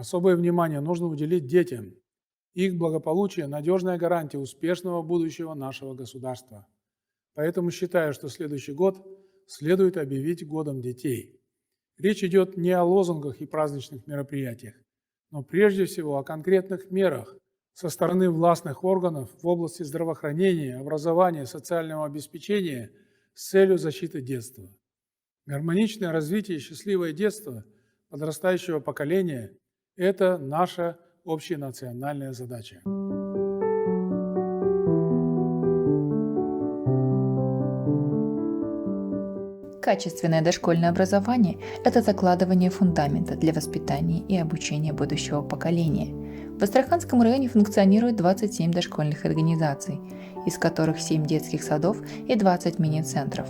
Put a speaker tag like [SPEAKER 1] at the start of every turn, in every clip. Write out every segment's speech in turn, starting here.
[SPEAKER 1] Особое внимание нужно уделить детям. Их благополучие – надежная гарантия успешного будущего нашего государства. Поэтому считаю, что следующий год следует объявить годом детей. Речь идет не о лозунгах и праздничных мероприятиях, но прежде всего о конкретных мерах со стороны властных органов в области здравоохранения, образования, социального обеспечения с целью защиты детства. Гармоничное развитие и счастливое детство подрастающего поколения – это наша общенациональная задача.
[SPEAKER 2] Качественное дошкольное образование – это закладывание фундамента для воспитания и обучения будущего поколения. В Астраханском районе функционирует 27 дошкольных организаций, из которых 7 детских садов и 20 мини-центров.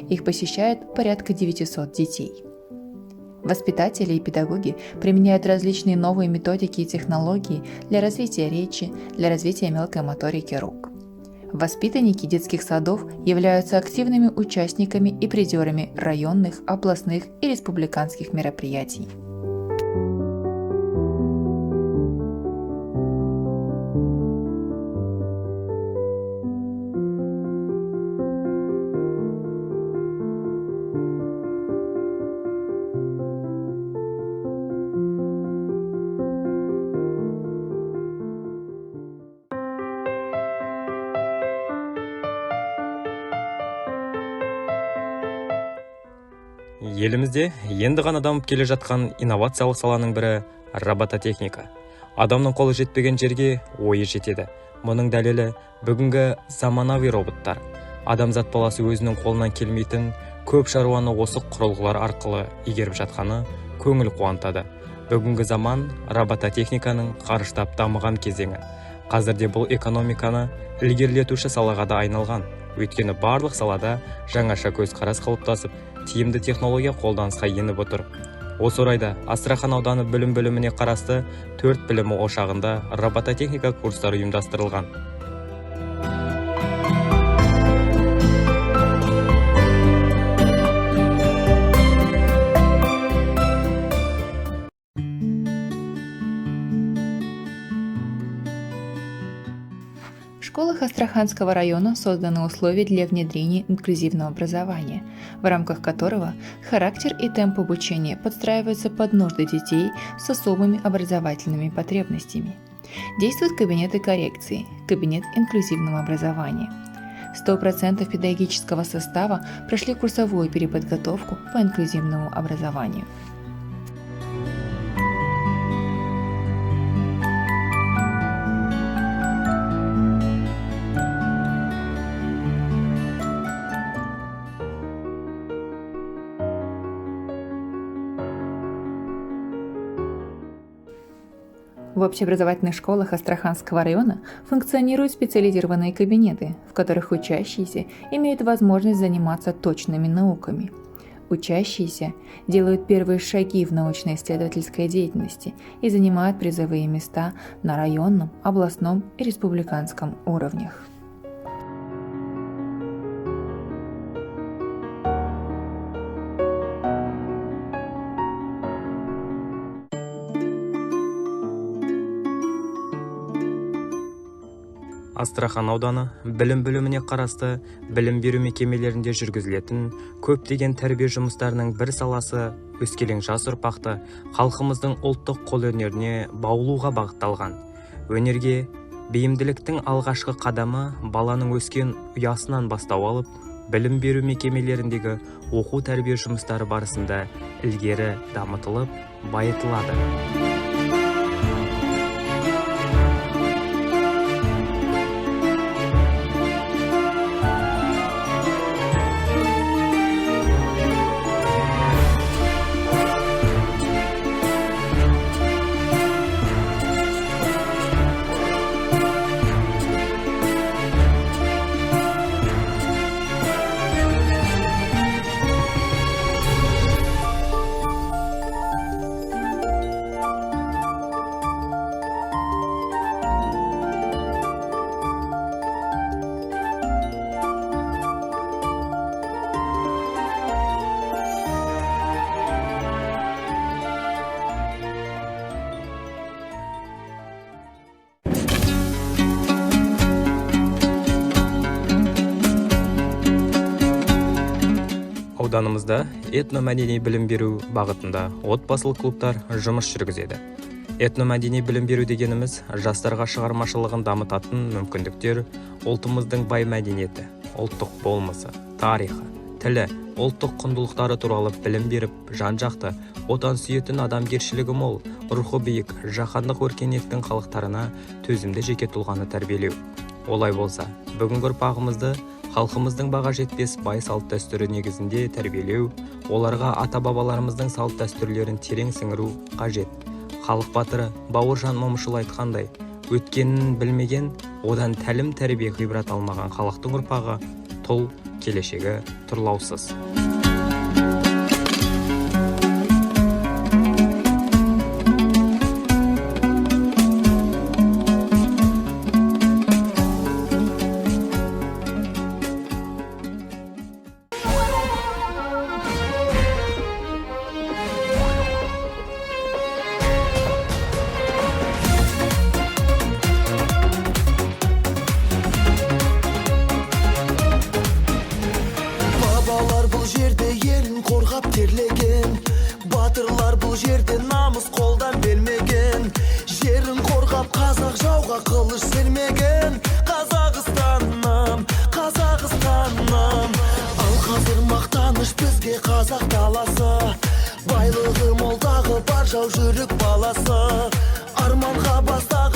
[SPEAKER 2] Их посещает порядка 900 детей. Воспитатели и педагоги применяют различные новые методики и технологии для развития речи, для развития мелкой моторики рук. Воспитанники детских садов являются активными участниками и призерами районных, областных и республиканских мероприятий.
[SPEAKER 3] Елімізде енді ғана дамып келе жатқан инновациялық саланың бірі робототехника. Адамның қолы жетпеген жерге ойы жетеді. Мұның дәлелі бүгінгі заманауи роботтар. Адамзат баласы өзінің қолынан келмейтін көп шаруаны осы құрылғылар арқылы игеріп жатқаны көңіл қуантады. Бүгінгі заман робототехниканың қарыштап дамыған кезеңі. Қазірде бұл экономиканы ілгерілетуші салаға да айналған. Өйткені барлық салада жаңаша көзқарас қалыптасып, тиімді технология қолданысқа еніп отыр. Осы орайда Астрахан ауданы білім бөліміне қарасты 4 білім ошағында робототехника курстары ұйымдастырылған.
[SPEAKER 2] В школах Астраханского района созданы условия для внедрения инклюзивного образования, в рамках которого характер и темп обучения подстраиваются под нужды детей с особыми образовательными потребностями. Действуют кабинеты коррекции, кабинет инклюзивного образования. 100% педагогического состава прошли курсовую переподготовку по инклюзивному образованию. В общеобразовательных школах Астраханского района функционируют специализированные кабинеты, в которых учащиеся имеют возможность заниматься точными науками. Учащиеся делают первые шаги в научно-исследовательской деятельности и занимают призовые места на районном, областном и республиканском уровнях.
[SPEAKER 3] Астрахан ауданы білім бөліміне қарасты білім беру мекемелерінде жүргізілетін көптеген тәрбие жұмыстарының бір саласы өскелең жас ұрпақты халқымыздың ұлттық қолөнеріне баулуға бағытталған. Өнерге бейімділіктің алғашқы қадамы баланың өскен ұясынан бастау алып, білім беру мекемелеріндегі оқу тәрбие жұмыстары барысында ілгері дамытылып, байытылады. ауданымызда этномәдени білім беру бағытында отбасылық клубтар жұмыс жүргізеді. Этномәдени білім беру дегеніміз жастарға шығармашылығын дамытатын мүмкіндіктер, ұлтымыздың бай мәдениеті, ұлттық болмысы, тарихы, тілі, ұлттық құндылықтары туралы білім беріп, жан-жақты, отан сүйетін адамгершілігі мол, рухы биік, жаһандық өркениеттің халықтарына төзімді жеке тұлғаны тәрбиелеу. Олай болса, бүгінгі ұрпағымызды халқымыздың баға жетпес бай салт дәстүрі негізінде тәрбиелеу, оларға ата-бабаларымыздың салт дәстүрлерін терең сіңіру қажет. Халық батыры Бауыржан Момышұлы айтқандай, өткенін білмеген, одан тәлім тәрбие ғибрат алмаған халықтың ұрпағы тұл, келешегі тұрлаусыз.
[SPEAKER 4] Бұл жерде елін қорғап терлеген, батырлар бұл жерде намыс қолдан бермеген, жерін қорғап қазақ жауға қылыш сермеген. Қазақстаным, Қазақстаным, ал қазір мақтаныш бізге қазақ даласы, байлығы молдағы бар жау жүрек баласы, арманға бастаған